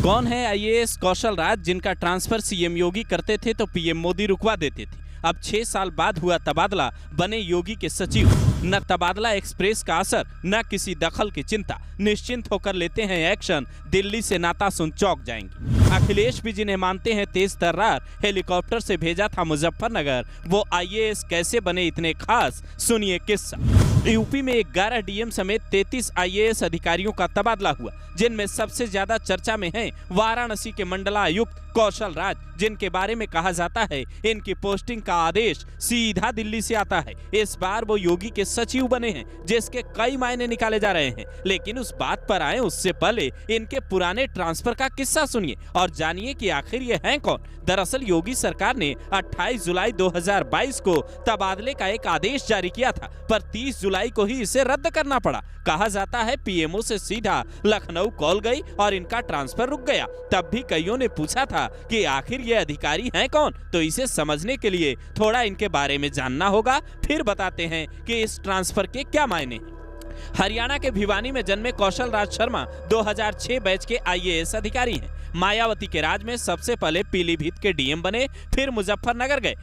कौन है आईएएस कौशल राज, जिनका ट्रांसफर सीएम योगी करते थे तो पीएम मोदी रुकवा देते थे। अब 6 साल बाद हुआ तबादला, बने योगी के सचिव। न तबादला एक्सप्रेस का असर, न किसी दखल की चिंता, निश्चिंत होकर लेते हैं एक्शन। दिल्ली से नाता सुन चौंक जाएंगे। अखिलेश भी जिन्हें मानते हैं तेज तर्रार, हेलीकॉप्टर से भेजा था मुजफ्फरनगर। वो आईएएस कैसे बने इतने खास, सुनिए किस्सा। यूपी में 11 डीएम समेत 33 आईएएस अधिकारियों का तबादला हुआ, जिनमें सबसे ज्यादा चर्चा में हैं वाराणसी के मंडलायुक्त कौशल राज, जिनके बारे में कहा जाता है इनकी पोस्टिंग का आदेश सीधा दिल्ली से आता है। इस बार वो योगी के सचिव बने हैं, जिसके कई मायने निकाले जा रहे हैं। लेकिन उस बात पर आए उससे पहले इनके पुराने ट्रांसफर का किस्सा सुनिए और जानिए कि आखिर ये हैं कौन। दरअसल योगी सरकार ने 28 जुलाई 2022 को तबादले का एक आदेश जारी किया था, पर 30 जुलाई को ही इसे रद्द करना पड़ा। कहा जाता है पीएमओ से सीधा लखनऊ कॉल गई और इनका ट्रांसफर रुक गया। तब भी कईयों ने पूछा था कि आखिर ये अधिकारी हैं कौन, तो इसे समझने के लिए थोड़ा इनके बारे में जानना होगा। फिर बताते हैं कि इस ट्रांसफर के क्या मायने हैं। हरियाणा के भिवानी में जन्मे कौशल राज शर्मा 2006 बैच के आईएएस अधिकारी हैं। मायावती के राज में सबसे पहले पीलीभीत के डीएम बने, फिर मुजफ्फरनगर गए।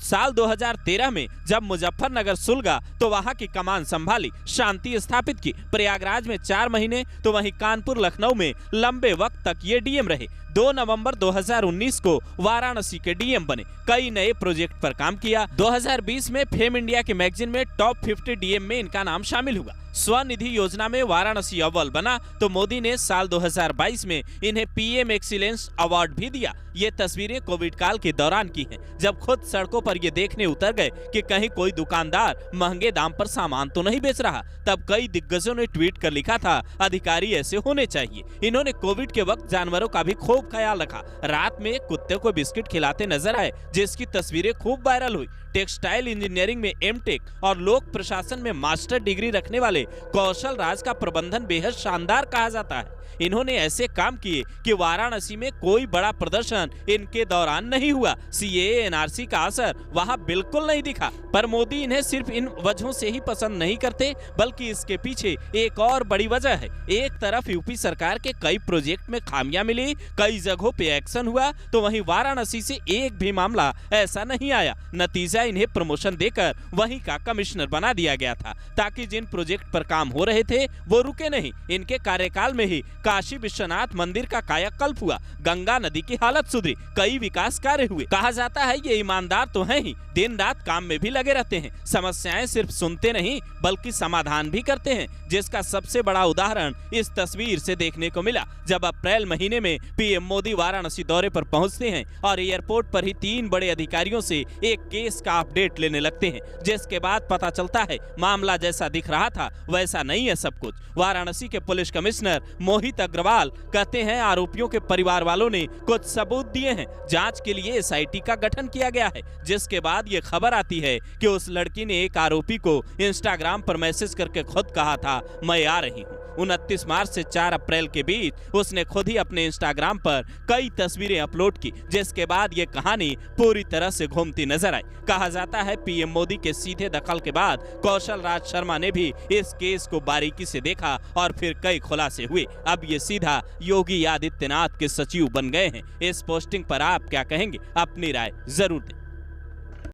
साल 2013 में जब मुजफ्फरनगर सुलगा तो वहां की कमान संभाली, शांति स्थापित की। प्रयागराज में 4 महीने तो वहीं कानपुर लखनऊ में लंबे वक्त तक ये डीएम रहे। 2 नवंबर 2019 को वाराणसी के डीएम बने, कई नए प्रोजेक्ट पर काम किया। 2020 में फेम इंडिया के मैगजीन में टॉप 50 डीएम में इनका नाम शामिल हुआ। स्वनिधि योजना में वाराणसी अव्वल बना तो मोदी ने साल 2022 में इन्हें पीएम एक्सीलेंस अवार्ड भी दिया। ये तस्वीरें कोविड काल के दौरान की हैं, जब खुद सड़कों पर ये देखने उतर गए कि कहीं कोई दुकानदार महंगे दाम पर सामान तो नहीं बेच रहा। तब कई दिग्गजों ने ट्वीट कर लिखा था अधिकारी ऐसे होने चाहिए। इन्होंने कोविड के वक्त जानवरों का भी खूब ख्याल रखा। रात में कुत्ते को बिस्किट खिलाते नजर आए, जिसकी तस्वीरें खूब वायरल हुई। टेक्सटाइल इंजीनियरिंग में एमटेक और लोक प्रशासन में मास्टर डिग्री रखने वाले कौशल राज का प्रबंधन बेहद शानदार कहा जाता है। इन्होंने ऐसे काम किए कि वाराणसी में कोई बड़ा प्रदर्शन इनके दौरान नहीं हुआ। सीएए एनआरसी का असर वहां बिल्कुल नहीं दिखा। पर मोदी इन्हें सिर्फ इन वजहों से ही पसंद नहीं करते, बल्कि इसके पीछे एक और बड़ी वजह है। एक तरफ यूपी सरकार के कई प्रोजेक्ट में खामियां मिली, कई जगहों पे एक्शन हुआ, तो वहीं वाराणसी से एक भी मामला ऐसा नहीं आया। नतीजा इन्हें प्रमोशन देकर वहीं का कमिश्नर बना दिया गया था, ताकि जिन प्रोजेक्ट पर काम हो रहे थे वो रुके नहीं। इनके कार्यकाल में ही काशी विश्वनाथ मंदिर का कायाकल्प हुआ, गंगा नदी की हालत सुधरी, कई विकास कार्य हुए। कहा जाता है ये ईमानदार तो हैं ही, दिन रात काम में भी लगे रहते हैं। समस्याएं सिर्फ सुनते नहीं बल्कि समाधान भी करते हैं, जिसका सबसे बड़ा उदाहरण इस तस्वीर से देखने को मिला, जब अप्रैल महीने में पीएम मोदी वाराणसी दौरे पर पहुंचते हैं और एयरपोर्ट पर ही 3 बड़े अधिकारियों से एक केस का अपडेट लेने लगते हैं, जिसके बाद पता चलता है मामला जैसा दिख रहा था वैसा नहीं है सब कुछ। वाराणसी के पुलिस कमिश्नर मोहित अग्रवाल कहते हैं आरोपियों के परिवार वालों ने कुछ सबूत दिए हैं। जांच के लिए एसआईटी का गठन किया गया है, जिसके बाद ये खबर आती है कि उस लड़की ने एक आरोपी को इंस्टाग्राम पर मैसेज करके खुद कहा था मैं आ रही हूँ। 29 मार्च से 4 अप्रैल के बीच उसने खुद ही अपने इंस्टाग्राम पर कई तस्वीरें अपलोड की, जिसके बाद ये कहानी पूरी तरह से घूमती नजर आई। कहा जाता है पीएम मोदी के सीधे दखल के बाद कौशल राज शर्मा ने भी इस केस को बारीकी से देखा और फिर कई खुलासे हुए। अब ये सीधा योगी आदित्यनाथ के सचिव बन गए हैं। इस पोस्टिंग पर आप क्या कहेंगे? अपनी राय जरूर दें।